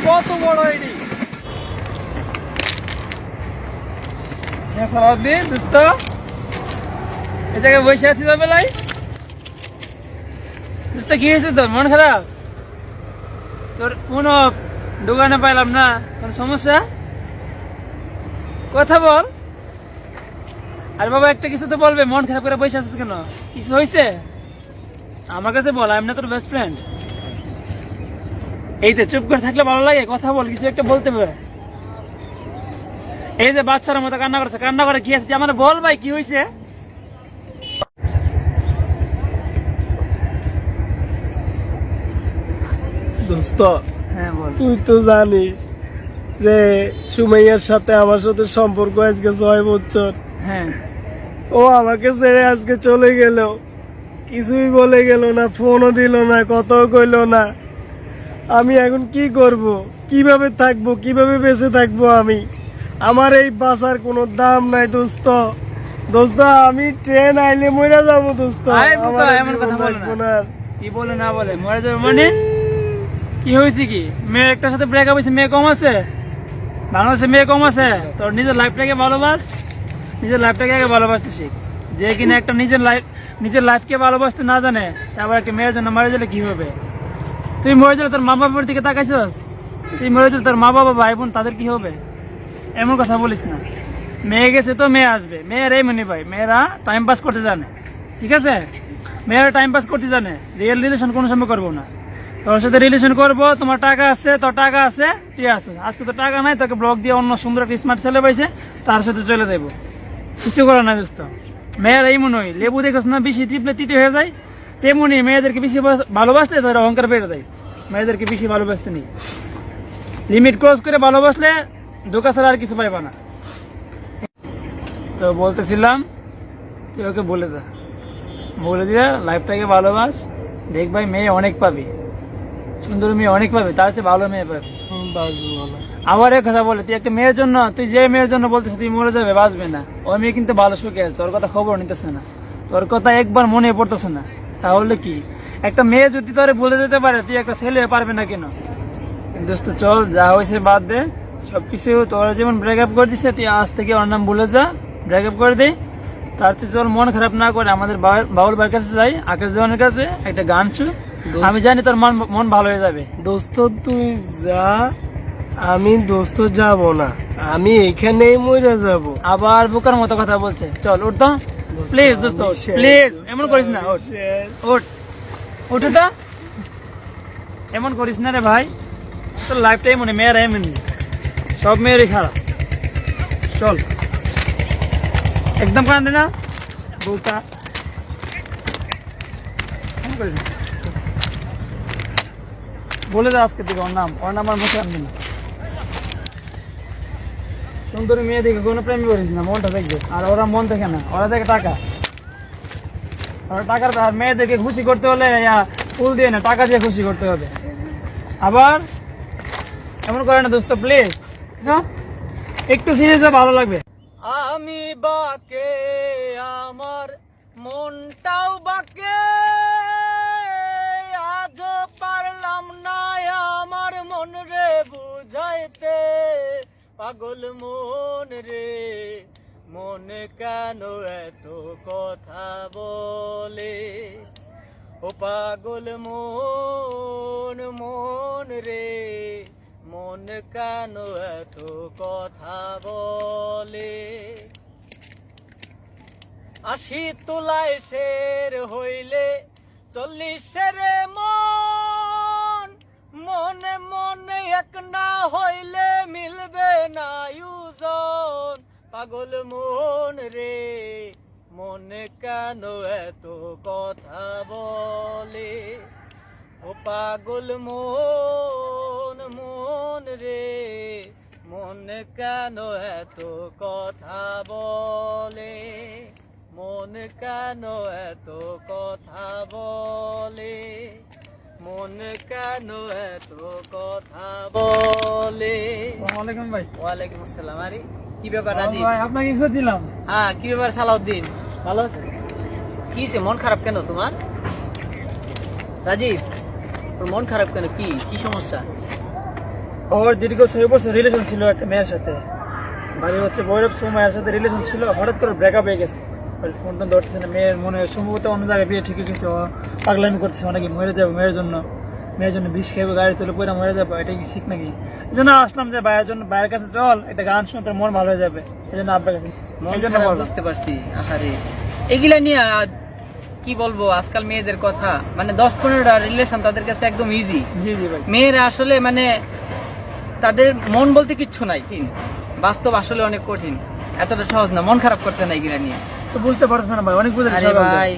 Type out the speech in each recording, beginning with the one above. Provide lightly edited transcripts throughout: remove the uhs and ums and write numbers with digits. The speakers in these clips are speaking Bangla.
কত বড় এডি সারাদিন দোস্ত এই জায়গায় বসে আছি বেলায়। দোস্ত কি হয়েছে তোর? মন খারাপ? তোর ফোন অফ, দোকানে পাইলাম না, কোন সমস্যা? কথা বল। আর বাবা একটা কিছু তো বলবে, মন খারাপ করে বসে আছিস কেন? কিছু হয়েছে আমার কাছে বল, আমি না তোর বেস্ট ফ্রেন্ড। এই তো চুপ করে থাকলে ভালো লাগে? কথা বল, কিছু একটা বলতে হবে। এই যে বাচ্চার মতো কান্না করছে, কান্না করে কি আছে আমার বল ভাই, কি হয়েছে? দোস্ত, হ্যাঁ বল। তুই তো জানিস যে সুমাইয়ার সাথে আমার সাথে সম্পর্ক আজকে 6 বছর। হ্যাঁ ও আমাকে ছেড়ে আজকে চলে গেল, কিছুই বলে গেল না, ফোনও দিল না, কথাও কইল না। আমি এখন কি করব? কিভাবে থাকবো? কিভাবে বেঁচে থাকবো আমি? আমার এই বাঁচার কোনো দাম নাই দোস্ত। দোস্ত, আমি ট্রেন আইলে মরে যাবো দোস্ত। আয় বোকা, আমার এমন কথা বলো লাগবো না। না। কি বলে না বলে মরে যাবে মানে? কি হয়েছে কি? মেয়ে একটার সাথে ব্রেকআপ হয়েছে, মেয়ে কম আছে বাংলাদেশে? মেয়ে কম আছে? তোর নিজের লাইফটাকে ভালোবাস, নিজের লাইফটাকে আগে ভালোবাসতে শিখ। যে কিনা একটা নিজের লাইফকে ভালোবাসতে না জানে, সে আবার একটা মেয়ের জন্য মরে গেলে কি হবে? তুই মরে গেলে তোর মা বাবার দিকে তাকাইছস? তুই মরে গেলে তোর মা বাবা ভাই বোন তাদের কি হবে? এমন কথা বলিস না। মেয়ে গেছে তো মেয়ে আসবে, মেয়েরাই মনে ভাই, মেয়েরা টাইম পাস করতে জানে, ঠিক আছে? মেয়েরা টাইম পাস করতে জানে, রিয়েল রিলেশন কোনো সময় করবো না। তোর সাথে রিলেশন করবো, তোমার টাকা আছে, তোর টাকা আছে, ঠিক আছে। আজকে তো টাকা নাই, তোকে ব্লক দিয়ে অন্য সুন্দর একটা স্মার্ট ছেলে পাইছে, তার সাথে চলে দেবো। কিছু করে না দোস্ত। মেয়ের এই মনে হয় লেবু দেখোস না, বেশি টিপলে তিতে হয়ে যায়, তেমনি মেয়েদেরকে বেশি ভালোবাসলে তাদের অহংকার বেড়ে যায়। মেয়েদেরকে বেশি ভালোবাসতে নেই, লিমিট ক্রস করে ভালোবাসলে ধোকা ছাড়া আর কিছু পাইবা না। তো বলতেছিলাম, তুই ওকে বলে যা, বলে দিয়ে লাইফটাকে ভালোবাস। দেখ ভাই, মেয়ে অনেক পাবি, সুন্দর মেয়ে অনেক পাবি, তার চেয়ে ভালো মেয়ে পাবি। আবার এক কথা বলে, তুই একটা মেয়ের জন্য, তুই যে মেয়ের জন্য বলতেছিস তুই মরে যাবে, বাঁচবে না, ওই মেয়ে কিন্তু ভালো সুখে আছে, তোর কথা খবর নিতেছে না, তোর কথা একবার মনে পড়তেছে না। তাহলে কি, একটা মেয়ে যদি তোরে বলে যেতে পারে, তুই একটা ছেলে পারবে না কেন? দোস্ত চল, যা হয়েছে বাদ দে সবকিছু। তোরা যেমন ব্রেকআপ করে দিচ্ছে, তুই আজ থেকে ওর নাম ভুলে যা, ব্রেকআপ করে দে। তার থেকে চল, মন খারাপ না করে আমাদের বাউল ভাইয়ের কাছে যাই, আকাশ দেওয়ানের কাছে একটা গান শু, আমি জানি তোর মন ভালো হয়ে যাবে। দোস্ত তুই যা, আমি দোস্ত যাব না, আমি এখানেই মরে যাব। আবার বোকার মতো কথা বলছে, চল উঠ তো প্লিজ। দোস্ত প্লিজ, এমন করিস না, ওঠ ওঠ উঠে তো, এমন করিস না রে ভাই। তোর লাইফটাই মনে, মেয়েরা এমনি, সব মেয়েরই খারাপ। চল, একদম কান্দে না বোকা। বলে দে আজকে থেকে ওর নাম আর মুখে আনবি না। সুন্দরী মেয়ে দেখে কোনো প্রেমই করিস না, মনটা দেখবে। আর ওরা মন দেখে না, ওরা দেখে টাকা। ওরা টাকার, আর মেয়েদেরকে খুশি করতে হলে ফুল দিয়ে না, টাকা দিয়ে খুশি করতে হবে। আবার এমন করে না দোস্ত, প্লিজ একটু সিরিয়াস ভালো লাগবে। আমি বাকে, আমার মনটাও বাকে, আজও পারলাম না আমার মন রে বুঝাইতে। পাগল মন রে, মনে কেন এত কথা বলে? ও পাগল মন, মন রে, মন কেন এত কথা বলে? 80 তোলায় শের হইলে 40 মন, মনে মনে এক না হইলে মিলবে না ইউজন। পাগল মন রে, মনে কেন এত কথা বলে? ও পাগল মন, মন রে, মন কেন এত কথা বলে? মন কেন এত কথা বলে? মন কেন এত কথা বলে? আসসালামু আলাইকুম ভাই। ওয়ালাইকুম আসসালাম। আরে কি ব্যাপার রাজীব ভাই, আপনাকে কি দিলাম? হ্যাঁ, কি ব্যাপার সালাউদ্দিন, ভালো আছে? কিসে মন খারাপ কেন তোমার রাজীব? তোর মন খারাপ কেন, কি কি সমস্যা? ওর দীর্ঘ 6 বছর রিলেশন ছিল একটা মেয়ের সাথে, বাড়ি হচ্ছে ভৈরব সময়ের সাথে রিলেশন ছিল, হঠাৎ করে ব্রেকআপ হয়ে গেছে। ফোন টোন ধরতেছে না, মেয়ের মনে হয় সম্ভবত অন্য জায়গায় বিয়ে ঠিক গেছে, ও পাগলামি করতেছে, অনেকে মরে যাবে মেয়ের জন্য বিষ খেয়ে গাড়ি তুলে পরে মরে যাবে, এটা কি ঠিক নাকি? এই জন্য আসলাম যে ভাইয়ের জন্য, ভাইয়ের কাছে চল একটা গান শুনে তোর মন ভালো হয়ে যাবে, এই জন্য আব্বার কাছে। মন এই জন্য খারাপ, বললাম। বুঝতে পারছি। আহারে, এগুলা নিয়ে কি বলবো, আজকাল মেয়েদের কথা, মানে 10-15টা রিলেশন তাদের কাছে একদম ইজি। জি জি ভাই। মেয়েরা আসলে মানে তাদের মন বলতে কিচ্ছু নাই, বাস্তব আসলে অনেক কঠিন, এতটা সহজ না মন খারাপ করতে নাই এগুলা নিয়ে। তো বুঝতে পারছেন না ভাই, অনেক বুঝে আরে ভাই,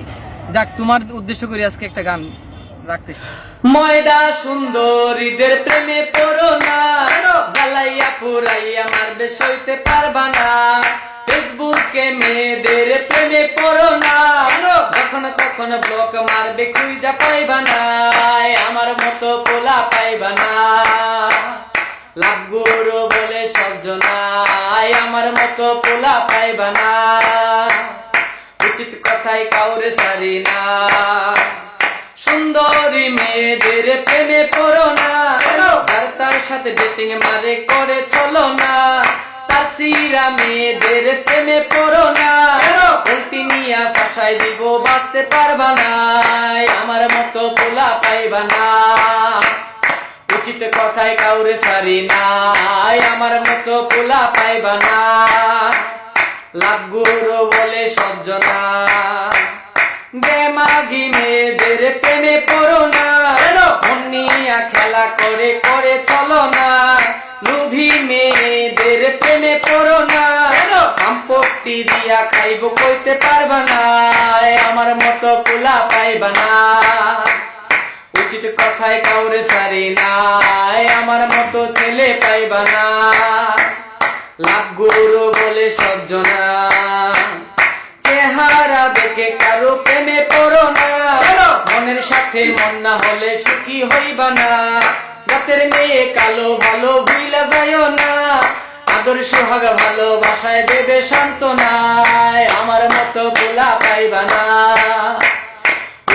যাক, তোমার উদ্দেশ্য করে আজকে একটা গান রাখতেছি। ময়দা সুন্দরীদের প্রেমে পড়ো না, জ্বালাইয়া পুরাইয়া মারবে সইতে পারবা না। ফেসবুকে মেয়েদের প্রেমে পড়ো না, কখনো কখনো ব্লক মারবে খুঁজা পাইবা না। আমার মতো পোলা পাইবা না, লাভ গুরু বলে সব জনাই, আমার মতো পোলা পাইবা না। উচিত কথাই কাউরে সারি না, সুন্দরী মেয়েদের প্রেমে পড়ো না, আর তার সাথে ডেটিং মারে করে চলো না। তাসিরা মেয়েদের প্রেমে পড়ো না, উল্টি নিয়া ফাঁসাই দিব বাঁচতে পারবা না। আমার মতো পোলা পাইবা না, উচিত কথাই কাউরে সারি না, আমার মতো পোলা পাইবা না। লাভ গুরু বলে সব জনা, বেমাগি মেয়েদের প্রেমে পড়ো না, মনিয়া খেলা করে করে চলো না। লুভি মেয়েদের প্রেমে পড়ো না, আমপট্টি দিয়া খাইব কইতে পারবা না। আমার মতো পোলা পাইবা না, উচিত কথায় কাউরে সারি না, আমার মতো ছেলে পাইবা না। লাভ গুরু বলে সব জনা, চেহারা দেখে কারো প্রেমে পড়ো না, মনের সাথে মন না হলে সুখী হইবা না। রাতের মেয়ে কালো ভালো ভুইলা যাইও না, আদর সোহাগ ভালোবাসায় দেবে সান্ত্বনা। আমার মতো পোলা পাইবা না,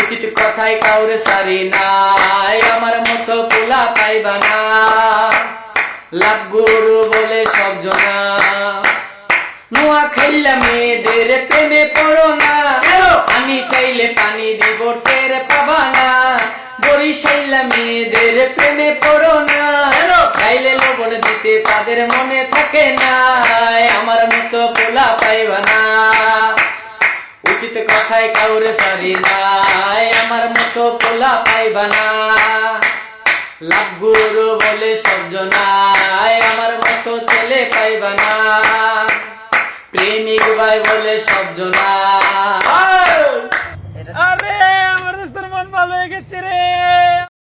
উচিত কথাই কাউরে সারি না, আমার মতো পোলা পাইবা না। লাভ গুরু বলে সব জনা, নোয়া খাইলা মেয়েদের প্রেমে পড়ো না, পানি চাইলে পানি দিব টের পাবা না। বরিশাইলা মেয়েদের প্রেমে পড়ো না, খাইলে লবণ দিতে তাদের মনে থাকে না। আমার মতো পোলা পাইবা না, উচিত কথায় কাউরে সারি না, আমার মতো পোলা পাইবা না। লাভ গুরু বলে সব জনাই, আমার মতো ছেলে পাইবা না। প্রেমিক ভাই বলে সব জনা। আরে আমার দোস্তের মন ভালো হয়ে গেছে রে।